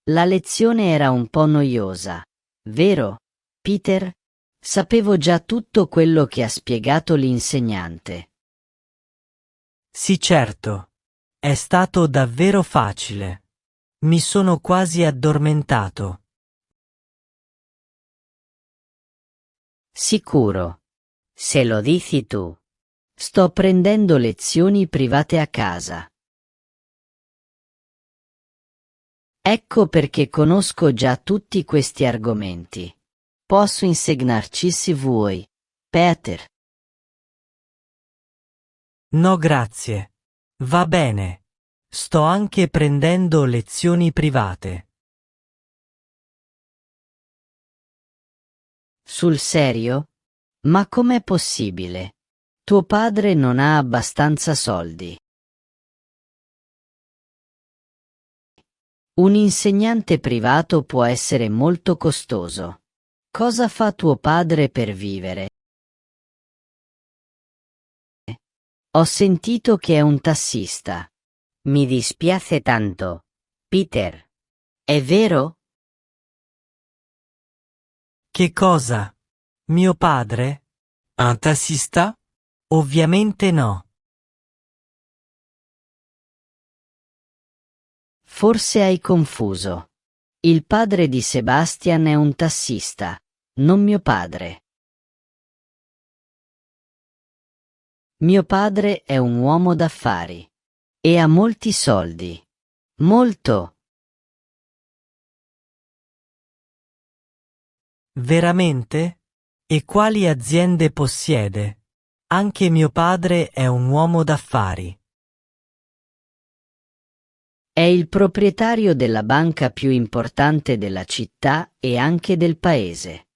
La lezione era un po' noiosa, vero, Peter? Sapevo già tutto quello che ha spiegato l'insegnante. Sì, certo. È stato davvero facile. Mi sono quasi addormentato. Sicuro. Se lo dici tu. Sto prendendo lezioni private a casa. Ecco perché conosco già tutti questi argomenti. Posso insegnarci se vuoi, Peter. No, grazie. Va bene. Sto anche prendendo lezioni private. Sul serio? Ma com'è possibile? Tuo padre non ha abbastanza soldi. Un insegnante privato può essere molto costoso. Cosa fa tuo padre per vivere? Ho sentito che è un tassista. Mi dispiace tanto, Peter. È vero? Che cosa? Mio padre? Un tassista? Ovviamente no. Forse hai confuso. Il padre di Sebastian è un tassista, non mio padre. Mio padre è un uomo d'affari. E ha molti soldi. Molto. Veramente? E quali aziende possiede? Anche mio padre è un uomo d'affari. È il proprietario della banca più importante della città e anche del paese.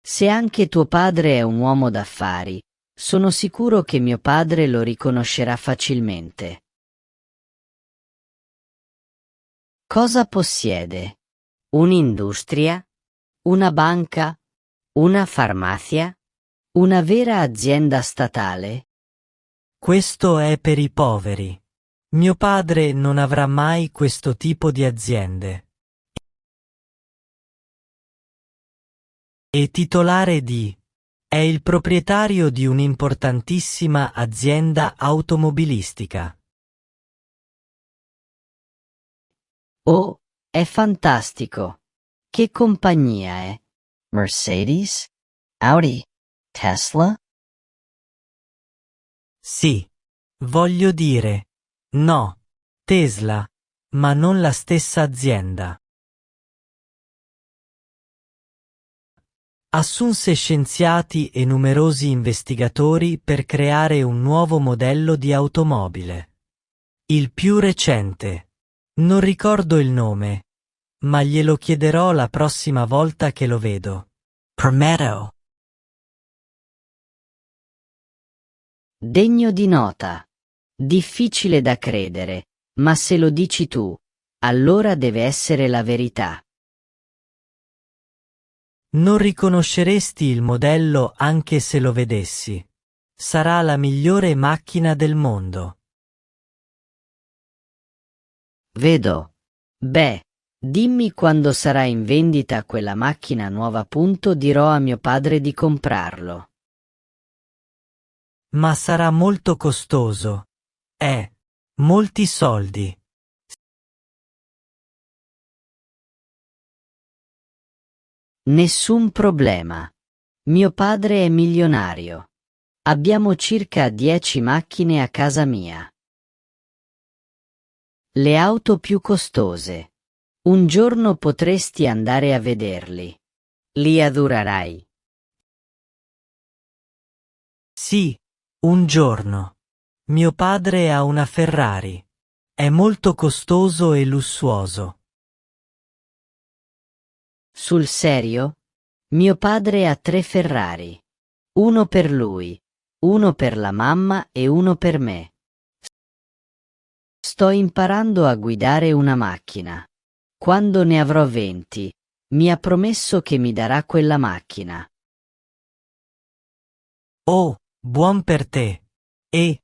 Se anche tuo padre è un uomo d'affari, sono sicuro che mio padre lo riconoscerà facilmente. Cosa possiede? Un'industria? Una banca? Una farmacia? Una vera azienda statale? Questo è per i poveri. Mio padre non avrà mai questo tipo di aziende. È titolare di... È il proprietario di un'importantissima azienda automobilistica. Oh, è fantastico! Che compagnia è? Mercedes? Audi? Tesla? Sì. Voglio dire, no, Tesla, ma non la stessa azienda. Assunse scienziati e numerosi investigatori per creare un nuovo modello di automobile. Il più recente. Non ricordo il nome, ma glielo chiederò la prossima volta che lo vedo. Prometto. Degno di nota. Difficile da credere, ma se lo dici tu, allora deve essere la verità. Non riconosceresti il modello anche se lo vedessi. Sarà la migliore macchina del mondo. Vedo. Beh, dimmi quando sarà in vendita quella macchina nuova, dirò a mio padre di comprarlo. Ma sarà molto costoso. Molti soldi. Nessun problema. Mio padre è milionario. Abbiamo circa 10 macchine a casa mia. Le auto più costose. Un giorno potresti andare a vederli. Li adorerai. Sì, un giorno. Mio padre ha una Ferrari. È molto costoso e lussuoso. Sul serio? Mio padre ha 3 Ferrari. Uno per lui, uno per la mamma e uno per me. Sto imparando a guidare una macchina. Quando ne avrò 20, mi ha promesso che mi darà quella macchina. Oh, buon per te. E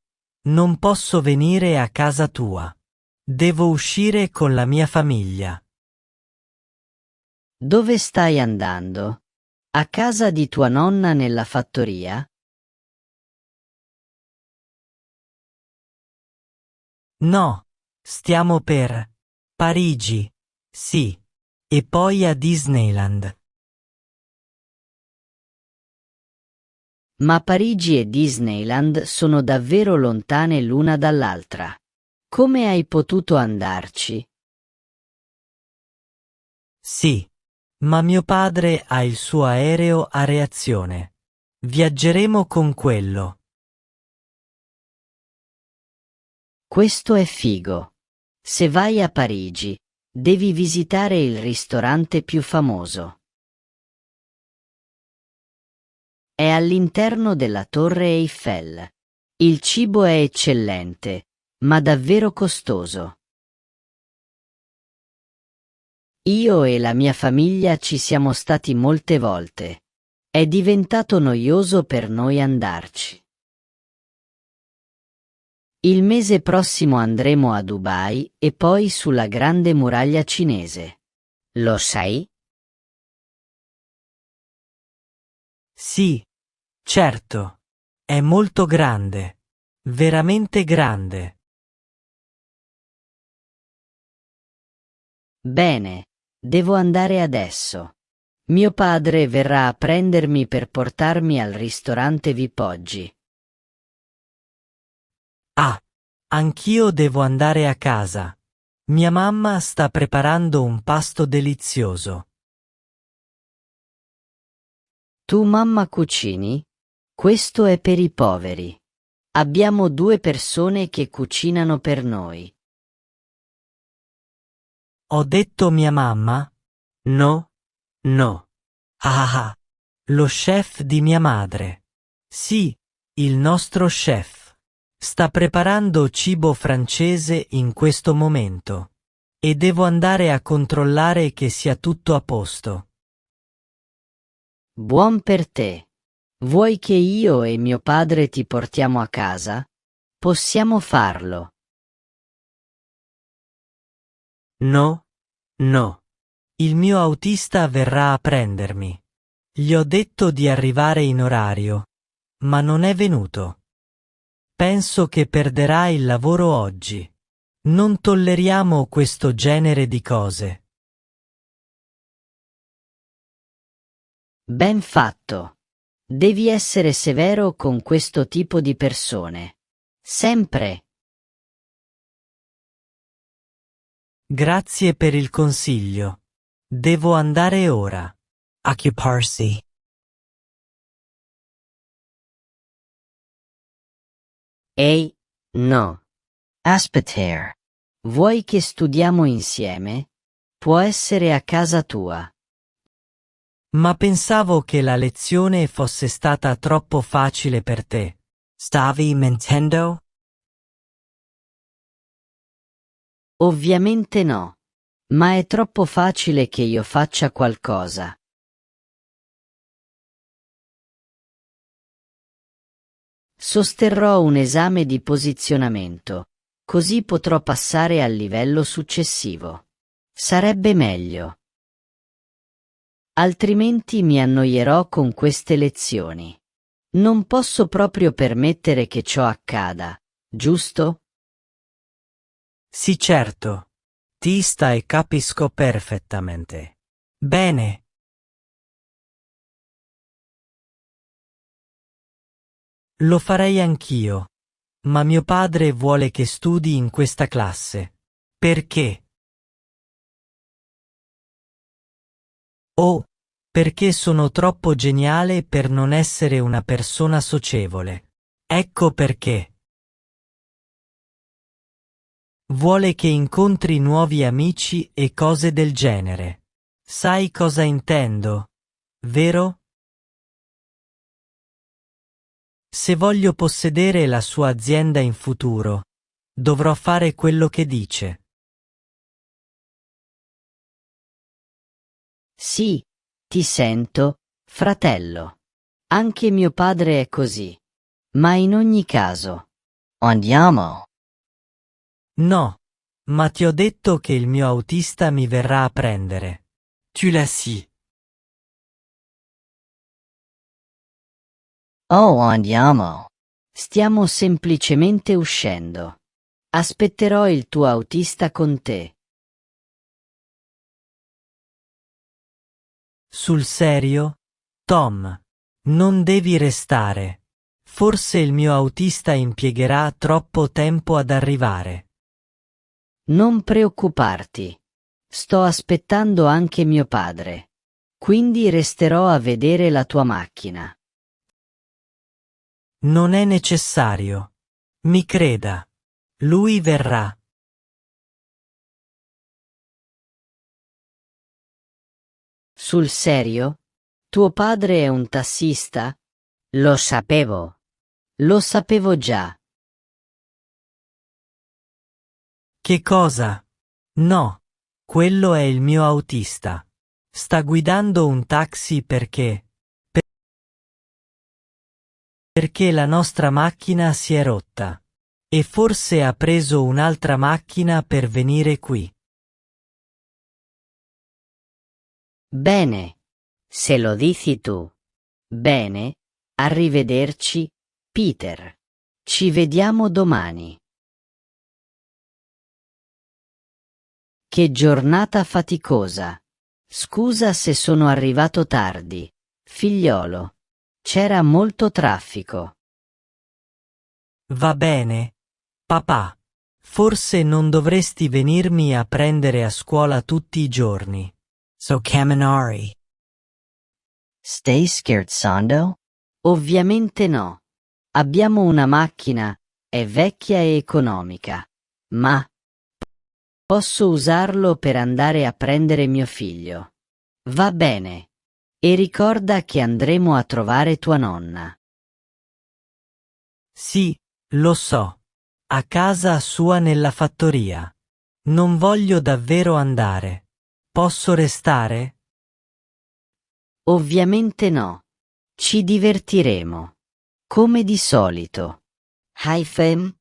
non posso venire a casa tua. Devo uscire con la mia famiglia. Dove stai andando? A casa di tua nonna nella fattoria? No, stiamo per Parigi, sì, e poi a Disneyland. Ma Parigi e Disneyland sono davvero lontane l'una dall'altra. Come hai potuto andarci? Sì, ma mio padre ha il suo aereo a reazione. Viaggeremo con quello. Questo è figo. Se vai a Parigi, devi visitare il ristorante più famoso. È all'interno della Torre Eiffel. Il cibo è eccellente, ma davvero costoso. Io e la mia famiglia ci siamo stati molte volte. È diventato noioso per noi andarci. Il mese prossimo andremo a Dubai e poi sulla Grande Muraglia Cinese. Lo sai? Sì, certo. È molto grande. Veramente grande. Bene, devo andare adesso. Mio padre verrà a prendermi per portarmi al ristorante VIP oggi. Ah, anch'io devo andare a casa. Mia mamma sta preparando un pasto delizioso. Tu mamma cucini? Questo è per i poveri. Abbiamo 2 persone che cucinano per noi. Ho detto mia mamma? No, no. Ah, lo chef di mia madre. Sì, il nostro chef. Sta preparando cibo francese in questo momento. E devo andare a controllare che sia tutto a posto. Buon per te. Vuoi che io e mio padre ti portiamo a casa? Possiamo farlo. No, no. Il mio autista verrà a prendermi. Gli ho detto di arrivare in orario, ma non è venuto. Penso che perderà il lavoro oggi. Non tolleriamo questo genere di cose. Ben fatto. Devi essere severo con questo tipo di persone. Sempre. Grazie per il consiglio. Devo andare ora. Occuparsi. Ehi, no. Aspettare. Vuoi che studiamo insieme? Può essere a casa tua. Ma pensavo che la lezione fosse stata troppo facile per te. Stavi mentendo? Ovviamente no. Ma è troppo facile che io faccia qualcosa. Sosterrò un esame di posizionamento, così potrò passare al livello successivo. Sarebbe meglio. Altrimenti mi annoierò con queste lezioni. Non posso proprio permettere che ciò accada, giusto? Sì, certo. Ti sta e capisco perfettamente. Bene. Lo farei anch'io. Ma mio padre vuole che studi in questa classe. Perché? Oh, perché sono troppo geniale per non essere una persona socievole. Ecco perché. Vuole che incontri nuovi amici e cose del genere. Sai cosa intendo, vero? Se voglio possedere la sua azienda in futuro, dovrò fare quello che dice. Sì, ti sento, fratello. Anche mio padre è così. Ma in ogni caso. Andiamo. No, Ma ti ho detto che il mio autista mi verrà a prendere. Tu l'as dit. Oh, andiamo. Stiamo semplicemente uscendo. Aspetterò il tuo autista con te. Sul serio? Tom, non devi restare. Forse il mio autista impiegherà troppo tempo ad arrivare. Non preoccuparti. Sto aspettando anche mio padre. Quindi resterò a vedere la tua macchina. Non è necessario. Mi creda. Lui verrà. Sul serio? Tuo padre è un tassista? Lo sapevo. Lo sapevo già. Che cosa? No, quello è il mio autista. Sta guidando un taxi perché la nostra macchina si è rotta. E forse ha preso un'altra macchina per venire qui. Bene. Se lo dici tu. Bene. Arrivederci, Peter. Ci vediamo domani. Che giornata faticosa. Scusa se sono arrivato tardi, figliolo. C'era molto traffico. Va bene, papà. Forse non dovresti venirmi a prendere a scuola tutti i giorni. So Kaminari. Stai scherzando? Ovviamente no. Abbiamo una macchina, è vecchia e economica, ma posso usarlo per andare a prendere mio figlio. Va bene. E ricorda che andremo a trovare tua nonna. Sì, lo so. A casa sua nella fattoria. Non voglio davvero andare. Posso restare? Ovviamente no. Ci divertiremo. Come di solito. Haifem?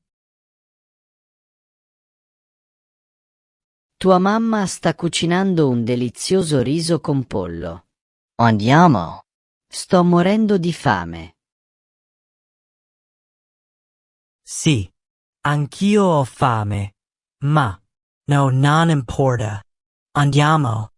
Tua mamma sta cucinando un delizioso riso con pollo. Andiamo. Sto morendo di fame. Sì. Anch'io ho fame. Ma No, non importa. Andiamo.